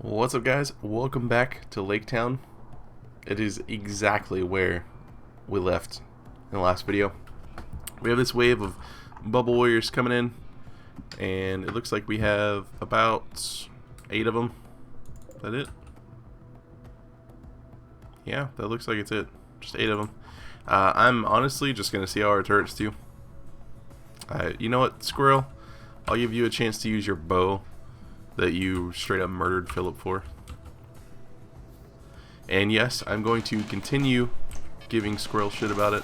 What's up, guys? Welcome back to Laketown. It is exactly where we left in the last video. We have this wave of bubble warriors coming in, and it looks like we have about 8 of them. Is that it? Yeah, that looks like it's it. Just 8 of them. I'm honestly just going to see how our turrets do. You know what, Squirrel? I'll give you a chance to use your bow that you straight up murdered Philip for. And yes, I'm going to continue giving Squirrel shit about it.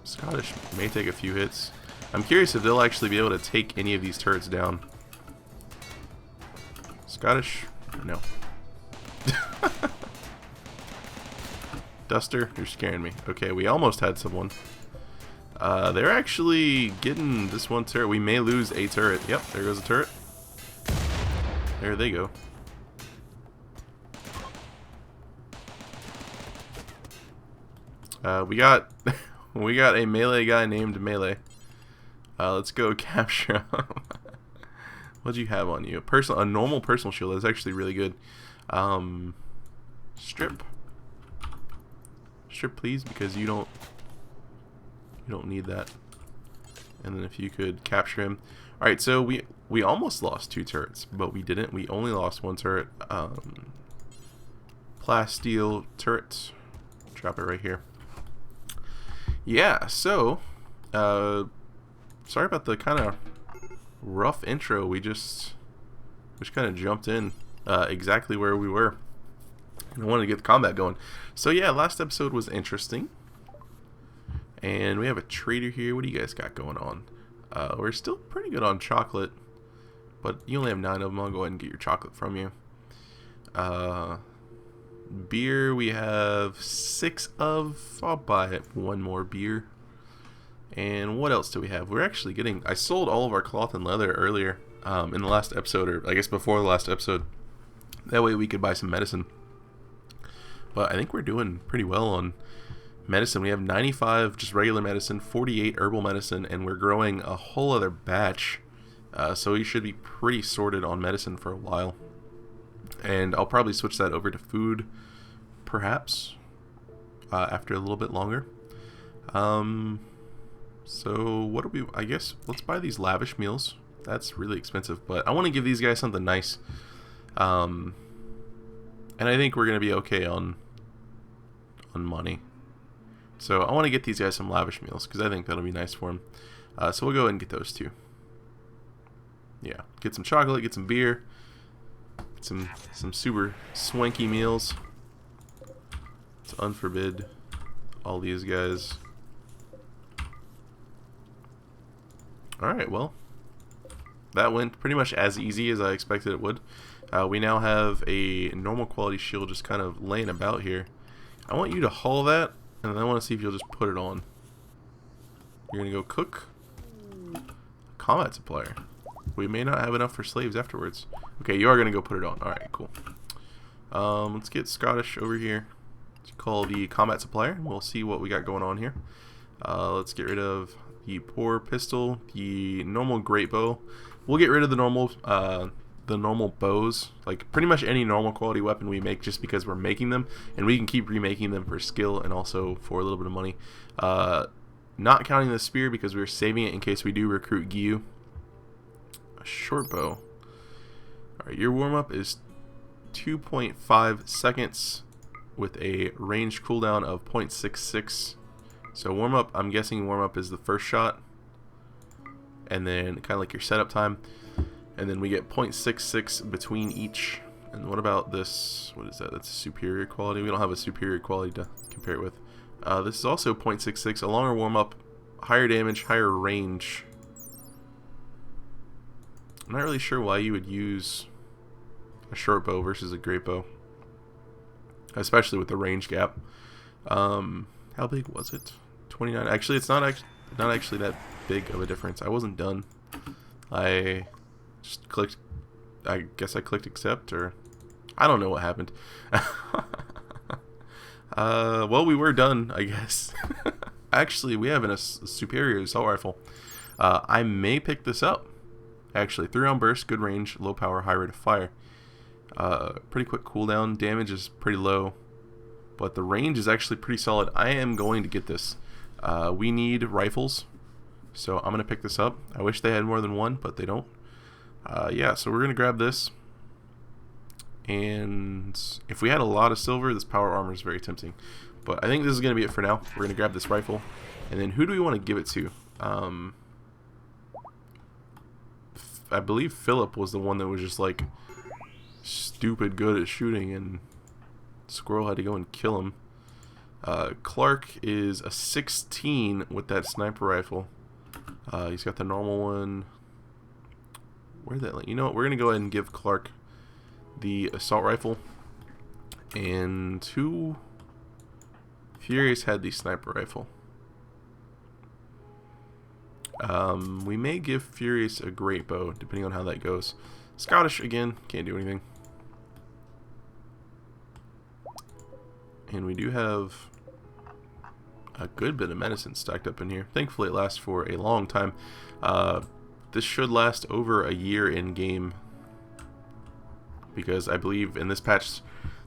Scottish may take a few hits. I'm curious if they'll actually be able to take any of these turrets down. Scottish? No. Duster, you're scaring me. Okay, we almost had someone. They're actually getting this one turret. We may lose a turret. Yep, there goes a turret. There they go. We got we got a melee guy named Melee. Let's go capture him. What'd you have on you? A normal personal shield. That's actually really good. Strip, please, because you don't need that. And then if you could capture him. Alright, so we almost lost 2 turrets, but we didn't. We only lost 1 turret. Plasteel turret. Drop it right here. Yeah, so sorry about the kind of rough intro. We just kind of jumped in exactly where we were. And I wanted to get the combat going. So yeah, last episode was interesting. And we have a trader here. What do you guys got going on? We're still pretty good on chocolate, but you only have 9 of them. I'll go ahead and get your chocolate from you. Beer, we have 6 of. I'll buy 1 more beer. And what else do we have? We're actually getting... I sold all of our cloth and leather earlier in the last episode, or I guess before the last episode. That way we could buy some medicine. But I think we're doing pretty well on medicine. We have 95 just regular medicine, 48 herbal medicine, and we're growing a whole other batch. So we should be pretty sorted on medicine for a while. And I'll probably switch that over to food, perhaps, after a little bit longer. So what do we... I guess let's buy these lavish meals. That's really expensive, but I want to give these guys something nice. And I think we're going to be okay on money. So I want to get these guys some lavish meals because I think that'll be nice for them. So we'll go ahead and get those too. Yeah, get some chocolate, get some beer, get some super swanky meals. Let's unforbid all these guys. Alright, well, that went pretty much as easy as I expected it would. We now have a normal quality shield just kind of laying about here. I want you to haul that, and I want to see if you'll just put it on. You're going to go cook. Combat supplier. We may not have enough for slaves afterwards. Okay, you are going to go put it on. Alright, cool. Let's get Scottish over here. Let's call the combat supplier, and we'll see what we got going on here. Let's get rid of the poor pistol, the normal great bow. We'll get rid of the normal bows, like pretty much any normal quality weapon we make, just because we're making them, and we can keep remaking them for skill and also for a little bit of money. Not counting the spear because we're saving it in case we do recruit Gyu. A short bow. Alright, your warm-up is 2.5 seconds with a range cooldown of 0.66. So warm-up, I'm guessing warm-up is the first shot, and then kind of like your setup time. And then we get 0.66 between each. And what about this? What is that? That's a superior quality. We don't have a superior quality to compare it with. This is also 0.66. A longer warm-up, higher damage, higher range. I'm not really sure why you would use a short bow versus a great bow, especially with the range gap. How big was it? 29. Actually, it's not actually that big of a difference. I wasn't done. I just clicked. I guess I clicked accept, or I don't know what happened. Well, we were done, I guess. Actually, we have a superior assault rifle. I may pick this up. Actually, 3-round burst, good range, low power, high rate of fire. Pretty quick cooldown. Damage is pretty low, but the range is actually pretty solid. I am going to get this. We need rifles, so I'm going to pick this up. I wish they had more than one, but they don't. Yeah, so we're going to grab this. And if we had a lot of silver, this power armor is very tempting. But I think this is going to be it for now. We're going to grab this rifle. And then who do we want to give it to? I believe Philip was the one that was just like stupid good at shooting, and Squirrel had to go and kill him. Clark is a 16 with that sniper rifle. He's got the normal one. Where'd that? You know what? We're gonna go ahead and give Clark the assault rifle. And who? Furious had the sniper rifle. We may give Furious a great bow, depending on how that goes. Scottish, again, can't do anything. And we do have a good bit of medicine stacked up in here. Thankfully, it lasts for a long time. This should last over a year in game, because I believe in this patch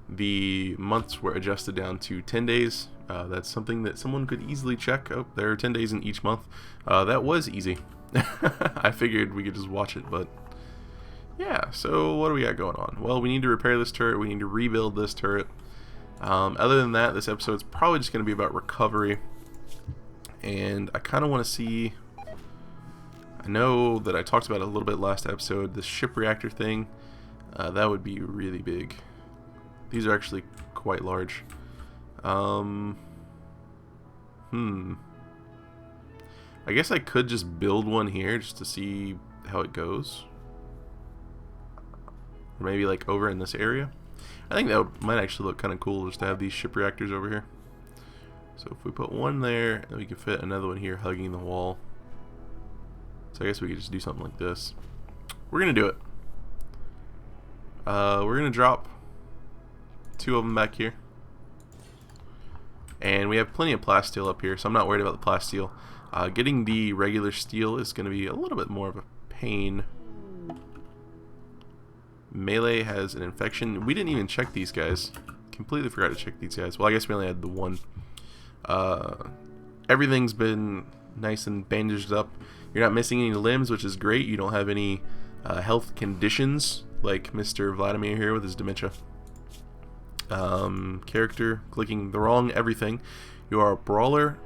the months were adjusted down to 10 days. That's something that someone could easily check. Oh, there are 10 days in each month. That was easy. I figured we could just watch it, but yeah. So what do we got going on? Well, we need to repair this turret. We need to rebuild this turret. Other than that, this episode's probably just going to be about recovery. And I kind of want to see... I know that I talked about it a little bit last episode, the ship reactor thing. That would be really big. These are actually quite large. I guess I could just build one here just to see how it goes. Or maybe like over in this area. I think that might actually look kind of cool just to have these ship reactors over here. So if we put one there, then we can fit another one here hugging the wall. So I guess we could just do something like this. We're going to do it. We're going to drop 2 of them back here. And we have plenty of plasteel up here, so I'm not worried about the plasteel. Getting the regular steel is going to be a little bit more of a pain. Melee has an infection. We didn't even check these guys. Completely forgot to check these guys. Well, I guess we only had the one. Everything's been nice and bandaged up. You're not missing any limbs, which is great. You don't have any health conditions like Mr. Vladimir here with his dementia. Character, clicking the wrong everything. You are a brawler.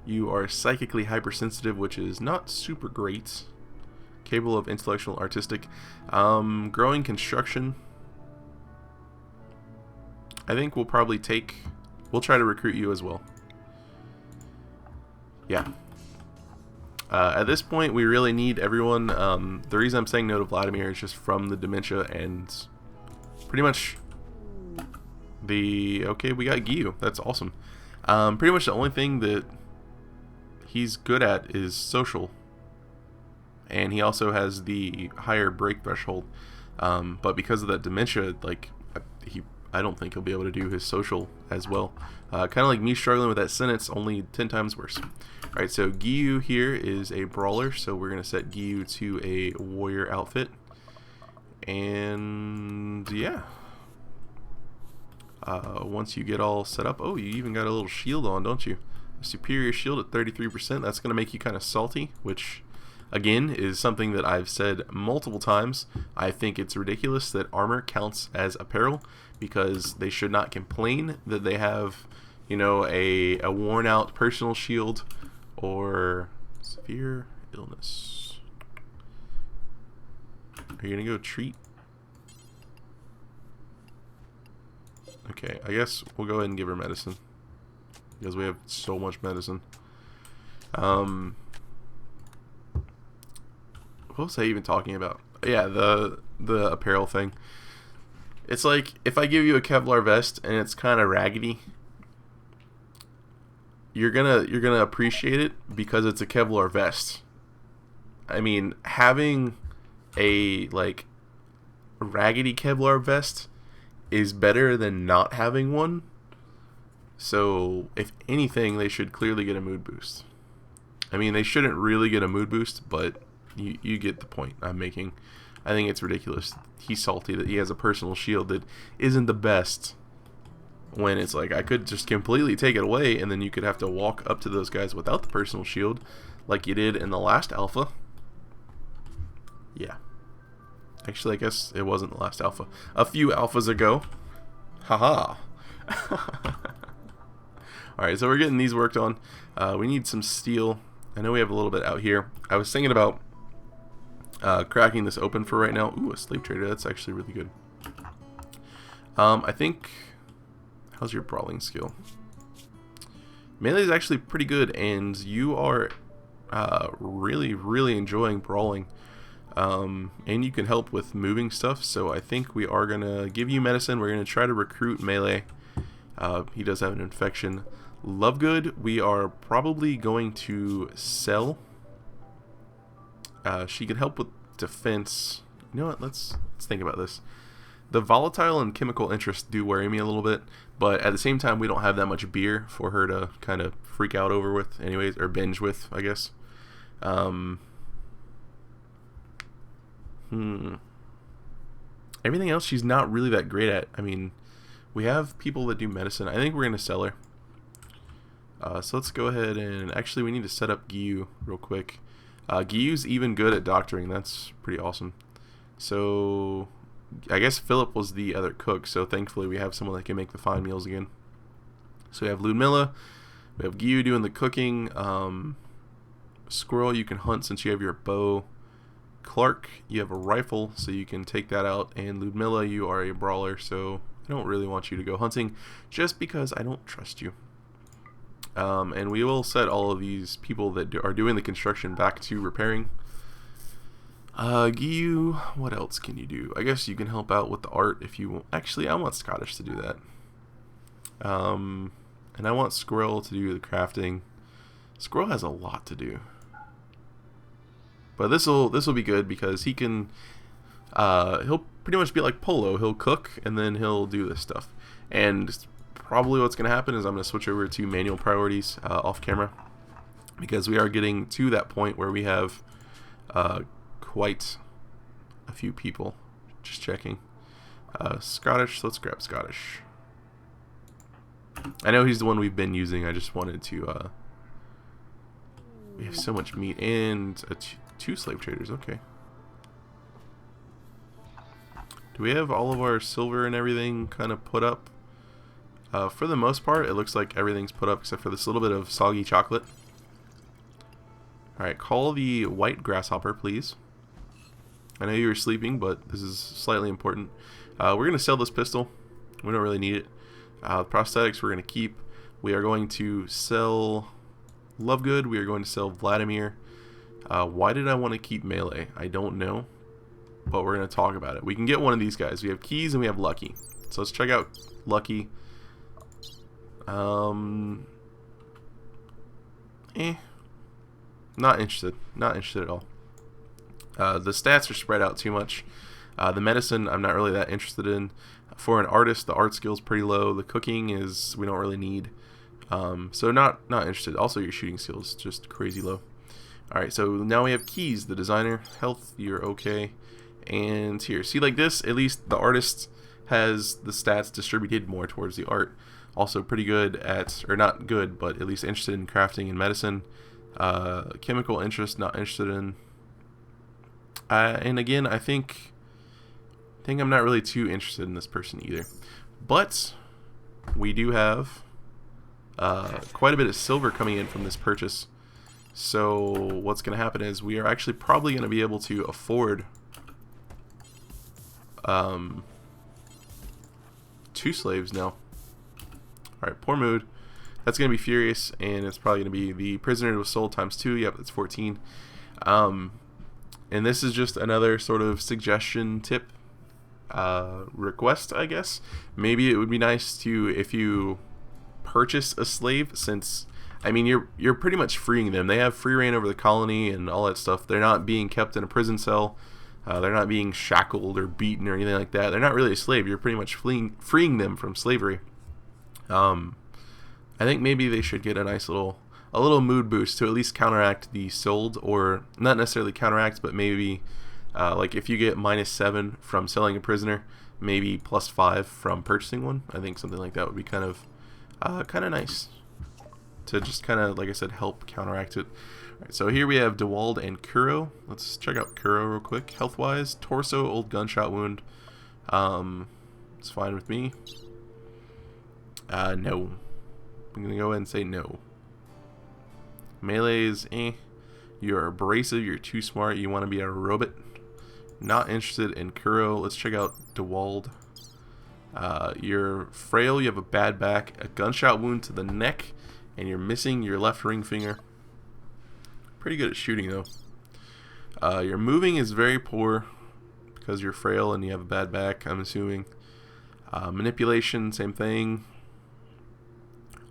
You are psychically hypersensitive, which is not super great. Capable of intellectual and artistic. Growing construction. I think we'll probably take... We'll try to recruit you as well. Yeah. At this point, we really need everyone. The reason I'm saying no to Vladimir is just from the dementia and pretty much the... Okay, we got Gyu. That's awesome. Pretty much the only thing that he's good at is social. And he also has the higher break threshold. But because of that dementia, like, I don't think he'll be able to do his social as well. Kind of like me struggling with that sentence, only 10 times worse. Alright, so Gyu here is a brawler, so we're going to set Gyu to a warrior outfit. And yeah. Once you get all set up, oh, you even got a little shield on, don't you? A superior shield at 33%, that's going to make you kind of salty, which... Again, is something that I've said multiple times. I think it's ridiculous that armor counts as apparel, because they should not complain that they have, you know, a worn out personal shield or severe illness. Are you gonna go treat? Okay, I guess we'll go ahead and give her medicine, because we have so much medicine. What was I even talking about? Yeah, the apparel thing. It's like, if I give you a Kevlar vest and it's kind of raggedy, you're gonna appreciate it because it's a Kevlar vest. I mean, having a like raggedy Kevlar vest is better than not having one. So, if anything, they should clearly get a mood boost. I mean, they shouldn't really get a mood boost, but You get the point I'm making. I think it's ridiculous. He's salty that he has a personal shield that isn't the best, when it's like I could just completely take it away, and then you could have to walk up to those guys without the personal shield like you did in the last alpha. Yeah. Actually, I guess it wasn't the last alpha. A few alphas ago. Haha. Alright, so we're getting these worked on. We need some steel. I know we have a little bit out here. I was thinking about cracking this open for right now. Ooh, a slave trader. That's actually really good. I think... How's your brawling skill? Melee is actually pretty good, and you are really, really enjoying brawling. And you can help with moving stuff, so I think we are going to give you medicine. We're going to try to recruit Melee. He does have an infection. Lovegood, we are probably going to sell. She could help with defense. You know what? Let's think about this. The volatile and chemical interests do worry me a little bit, but at the same time, we don't have that much beer for her to kind of freak out over with, anyways, or binge with, I guess. Everything else she's not really that great at. I mean, we have people that do medicine. I think we're going to sell her. So let's go ahead and... Actually, we need to set up Giyu real quick. Giyu's even good at doctoring. That's pretty awesome. So... I guess Philip was the other cook, so thankfully we have someone that can make the fine meals again. So we have Ludmilla, we have Giyu doing the cooking, Squirrel, you can hunt since you have your bow, Clark, you have a rifle, so you can take that out, and Ludmilla, you are a brawler, so I don't really want you to go hunting, just because I don't trust you. And we will set all of these people that are doing the construction back to repairing. Giyu, what else can you do? I guess you can help out with the art if you want. Actually, I want Scottish to do that. And I want Squirrel to do the crafting. Squirrel has a lot to do. But this'll be good because he can he'll pretty much be like Polo. He'll cook and then he'll do this stuff. And probably what's gonna happen is I'm gonna switch over to manual priorities off camera, because we are getting to that point where we have quite a few people. Just checking. Scottish, let's grab Scottish. I know he's the one we've been using. I just wanted to we have so much meat and two slave traders. Okay. Do we have all of our silver and everything kind of put up? For the most part, it looks like everything's put up except for this little bit of soggy chocolate. Alright, call the white grasshopper, please. I know you were sleeping, but this is slightly important. We're going to sell this pistol. We don't really need it. Prosthetics we're going to keep. We are going to sell Lovegood. We are going to sell Vladimir. Why did I want to keep Melee? I don't know, but we're going to talk about it. We can get one of these guys. We have Keys and we have Lucky. So let's check out Lucky. Not interested. Not interested at all. The stats are spread out too much. The medicine I'm not really that interested in. For an artist, the art skill's pretty low. The cooking is we don't really need. So not interested. Also, your shooting skill's just crazy low. Alright, so now we have Keys, the designer. Health, you're okay. And here, see, like this, at least the artist has the stats distributed more towards the art. Also pretty good at, or not good, but at least interested in crafting and medicine. Chemical interest, not interested in. And again, I think I'm not really too interested in this person either. But we do have quite a bit of silver coming in from this purchase. So what's going to happen is we are actually probably going to be able to afford 2 slaves now. Alright, poor mood. That's going to be furious, and it's probably going to be the prisoner was sold times 2. Yep, that's 14. And this is just another sort of suggestion, tip, request, I guess. Maybe it would be nice to, if you purchase a slave, since, I mean, you're pretty much freeing them. They have free reign over the colony and all that stuff. They're not being kept in a prison cell. They're not being shackled or beaten or anything like that. They're not really a slave. You're pretty much freeing them from slavery. I think maybe they should get a nice little a little mood boost to at least counteract the sold, or not necessarily counteract, but maybe like if you get -7 from selling a prisoner, maybe +5 from purchasing one. I think something like that would be kind of nice to just kind of, like I said, help counteract it. Alright, so here we have DeWald and Kuro. Let's check out Kuro real quick. Health-wise, torso, old gunshot wound. It's fine with me. No. I'm gonna go ahead and say no. Melee's, You're abrasive, you're too smart, you want to be a robot. Not interested in Kuro. Let's check out DeWald. You're frail, you have a bad back, a gunshot wound to the neck, and you're missing your left ring finger. Pretty good at shooting though. Your moving is very poor because you're frail and you have a bad back, I'm assuming. Manipulation, same thing.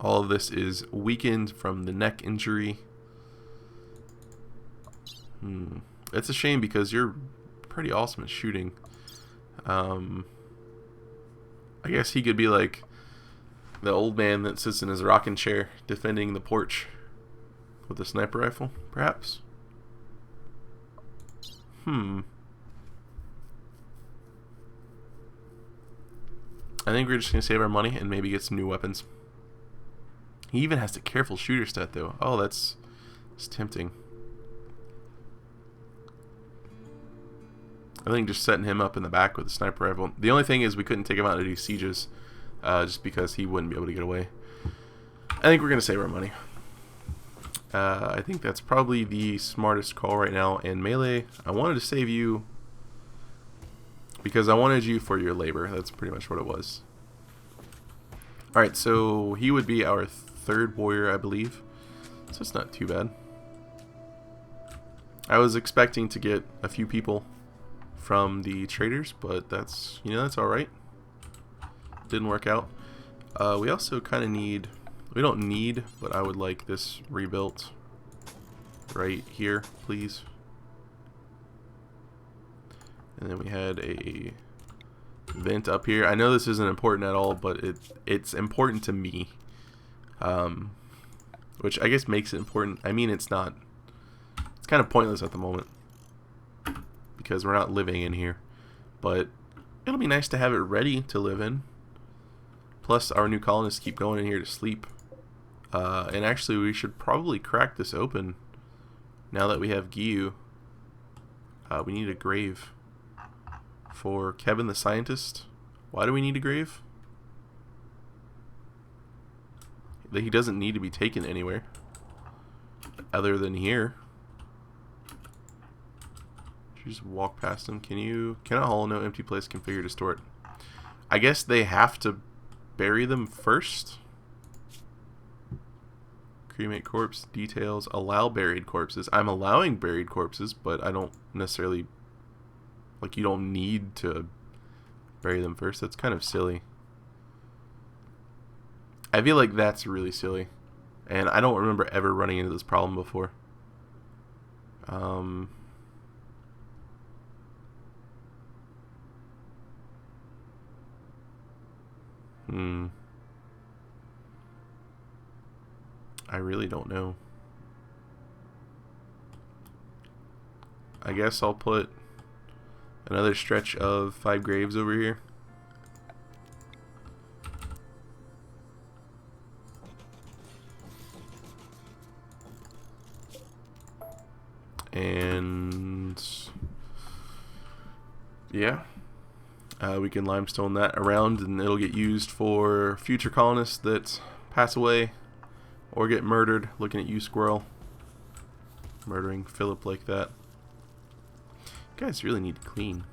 All of this is weakened from the neck injury. It's a shame because you're pretty awesome at shooting. I guess he could be like the old man that sits in his rocking chair defending the porch with a sniper rifle, perhaps. I think we're just going to save our money and maybe get some new weapons. He even has the careful shooter stat though. Oh, that's tempting. I think just setting him up in the back with a sniper rifle. The only thing is we couldn't take him out to do sieges, just because he wouldn't be able to get away. I think we're going to save our money. I think that's probably the smartest call right now. And Melee, I wanted to save you because I wanted you for your labor. That's pretty much what it was. Alright, so he would be our third warrior, I believe. So it's not too bad. I was expecting to get a few people from the traders, but that's, that's alright. Didn't work out. We also kind of need, we don't need, but I would like this rebuilt right here, please. And then we had a vent up here. I know this isn't important at all, but it's important to me, which I guess makes it important. I mean, it's not, it's kind of pointless at the moment because we're not living in here, but it'll be nice to have it ready to live in. Plus our new colonists keep going in here to sleep, and actually we should probably crack this open now that we have Giyu. We need a grave for Kevin the scientist. Why do we need a grave? He doesn't need to be taken anywhere other than here. Should you just walk past him? Cannot hollow, no empty place configured to store it. I guess they have to bury them first. Cremate corpse details. Allow buried corpses. I'm allowing buried corpses, but I don't necessarily, like, you don't need to bury them first. That's kind of silly. I feel like that's really silly, and I don't remember ever running into this problem before. I really don't know. I guess I'll put another stretch of 5 graves over here. And yeah, we can limestone that around and it'll get used for future colonists that pass away or get murdered. Looking at you, Squirrel. Murdering Philip like that. You guys really need to clean.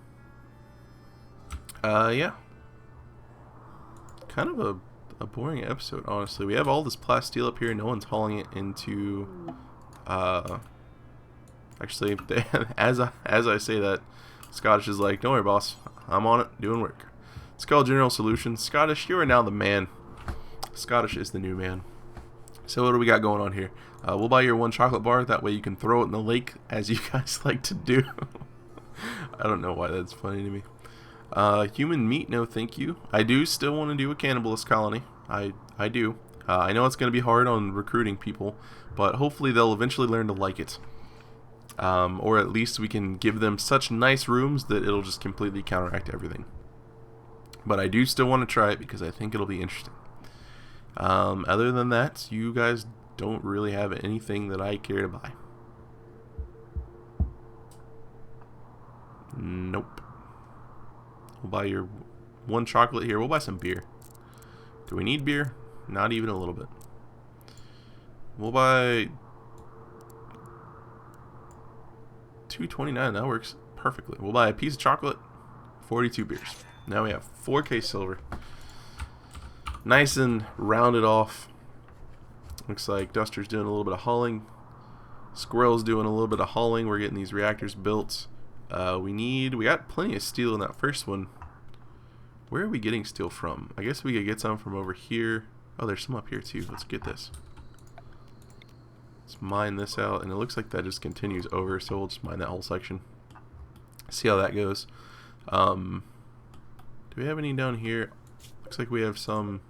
Yeah. Kind of a boring episode, honestly. We have all this plasteel up here. No one's hauling it into... Actually, as I say that, Scottish is like, don't worry, boss. I'm on it, doing work. It's called General Solutions. Scottish, you are now the man. Scottish is the new man. So what do we got going on here? We'll buy your 1 chocolate bar. That way you can throw it in the lake, as you guys like to do. I don't know why that's funny to me. Human meat, no thank you. I do still want to do a cannibalist colony. I do. I know it's going to be hard on recruiting people, but hopefully they'll eventually learn to like it. Or at least we can give them such nice rooms that it'll just completely counteract everything. But I do still want to try it because I think it'll be interesting. Other than that, you guys don't really have anything that I care to buy. Nope. We'll buy your one chocolate here. We'll buy some beer. Do we need beer? Not even a little bit. We'll buy $2.29. That works perfectly. We'll buy a piece of chocolate, 42 beers. Now we have 4K silver. Nice and rounded off. Looks like Duster's doing a little bit of hauling. Squirrel's doing a little bit of hauling. We're getting these reactors built. We got plenty of steel in that first one. Where are we getting steel from? I guess we could get some from over here. Oh, there's some up here too. Let's get this. Let's mine this out, and it looks like that just continues over, so we'll just mine that whole section. See how that goes. Do we have any down here? Looks like we have some,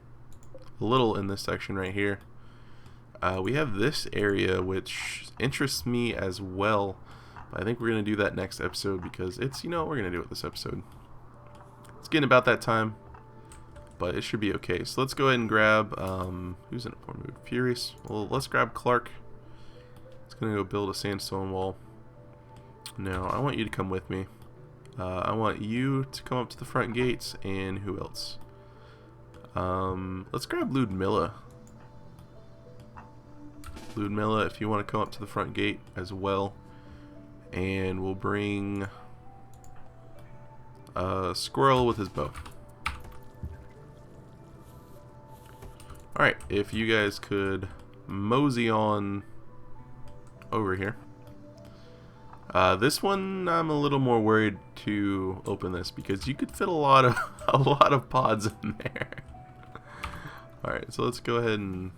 a little in this section right here. We have this area, which interests me as well. I think we're going to do that next episode because it's, we're going to do it this episode. It's getting about that time, but it should be okay. So let's go ahead and grab, who's in a poor mood? Furious. Well, let's grab Clark. It's going to go build a sandstone wall. Now, I want you to come with me. I want you to come up to the front gates, and who else? Let's grab Ludmilla. Ludmilla, if you want to come up to the front gate as well. And we'll bring Squirrel with his bow. Alright, if you guys could mosey on over here. This one I'm a little more worried to open this because you could fit a lot of pods in there. Alright, so let's go ahead and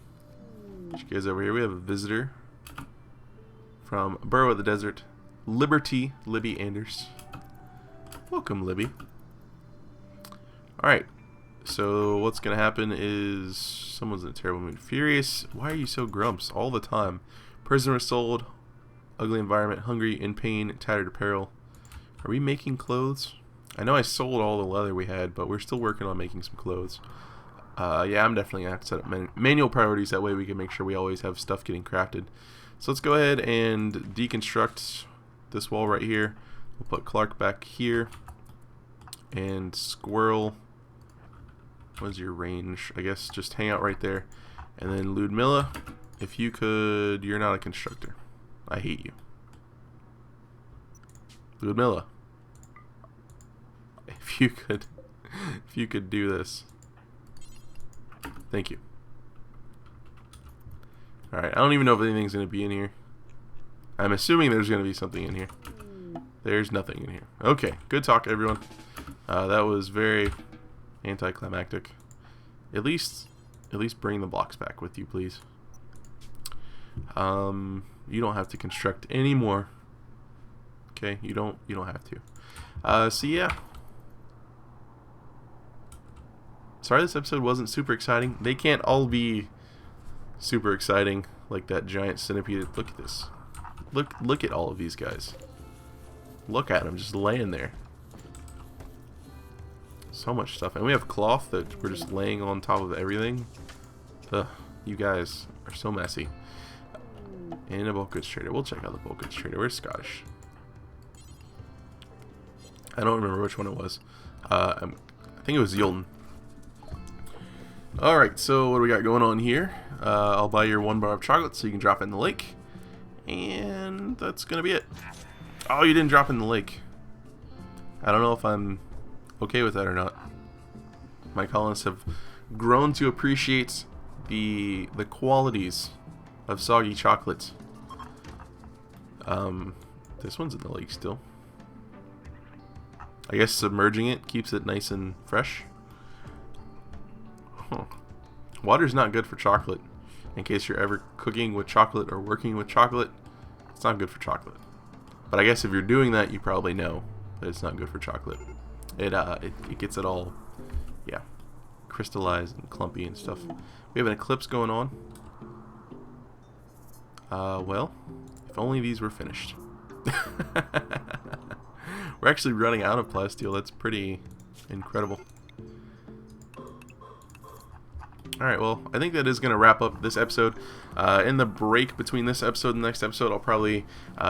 get you guys over here. We have a visitor from Burrow of the Desert. Liberty, Libby Anders. Welcome, Libby. Alright, so what's going to happen is someone's in a terrible mood. Furious, why are you so grumps all the time? Prisoner sold, ugly environment, hungry, in pain, tattered apparel. Are we making clothes? I know I sold all the leather we had, but we're still working on making some clothes. Yeah, I'm definitely going to have to set up manual priorities. That way we can make sure we always have stuff getting crafted. So let's go ahead and deconstruct this wall right here. We'll put Clark back here. And Squirrel, what's your range? I guess just hang out right there. And then Ludmilla, if you could, you're not a constructor. I hate you. Ludmilla, if you could do this. Thank you. Alright, I don't even know if anything's going to be in here. I'm assuming there's going to be something in here. There's nothing in here. Okay, good talk, everyone. That was very anticlimactic. At least bring the blocks back with you, please. You don't have to construct anymore. Okay, you don't have to. So yeah. Sorry this episode wasn't super exciting. They can't all be super exciting like that giant centipede. Look at this. Look at all of these guys. Look at them just laying there. So much stuff. And we have cloth that we're just laying on top of everything. Ugh, you guys are so messy. And a bulk goods trader. We'll check out the bulk goods trader. We're Scottish. I don't remember which one it was. I think it was Yulton. Alright, so what do we got going on here? I'll buy your 1 bar of chocolate so you can drop it in the lake. And that's gonna be it. Oh, you didn't drop in the lake. I don't know if I'm okay with that or not. My colonists have grown to appreciate the qualities of soggy chocolate. This one's in the lake still. I guess submerging it keeps it nice and fresh. Huh. Water's not good for chocolate. In case you're ever cooking with chocolate or working with chocolate, it's not good for chocolate. But I guess if you're doing that, you probably know that it's not good for chocolate. It gets it all, yeah, crystallized and clumpy and stuff. We have an eclipse going on. Well, if only these were finished. We're actually running out of plasteel. That's pretty incredible. Alright, well, I think that is going to wrap up this episode. In the break between this episode and the next episode, I'll probably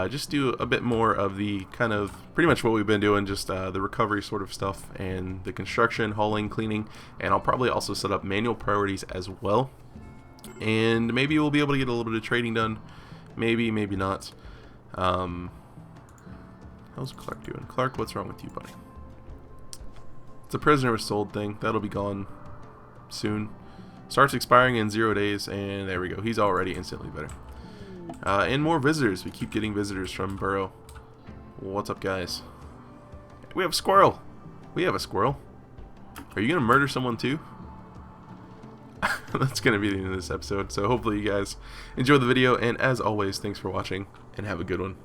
just do a bit more of the kind of pretty much what we've been doing, just the recovery sort of stuff and the construction, hauling, cleaning, and I'll probably also set up manual priorities as well. And maybe we'll be able to get a little bit of trading done. Maybe, maybe not. How's Clark doing? Clark, what's wrong with you, buddy? It's a prisoner was sold thing. That'll be gone soon. Starts expiring in 0 days, and there we go. He's already instantly better. And more visitors. We keep getting visitors from Burrow. What's up, guys? We have a squirrel. We have a squirrel. Are you going to murder someone too? That's going to be the end of this episode. So hopefully you guys enjoy the video. And as always, thanks for watching, and have a good one.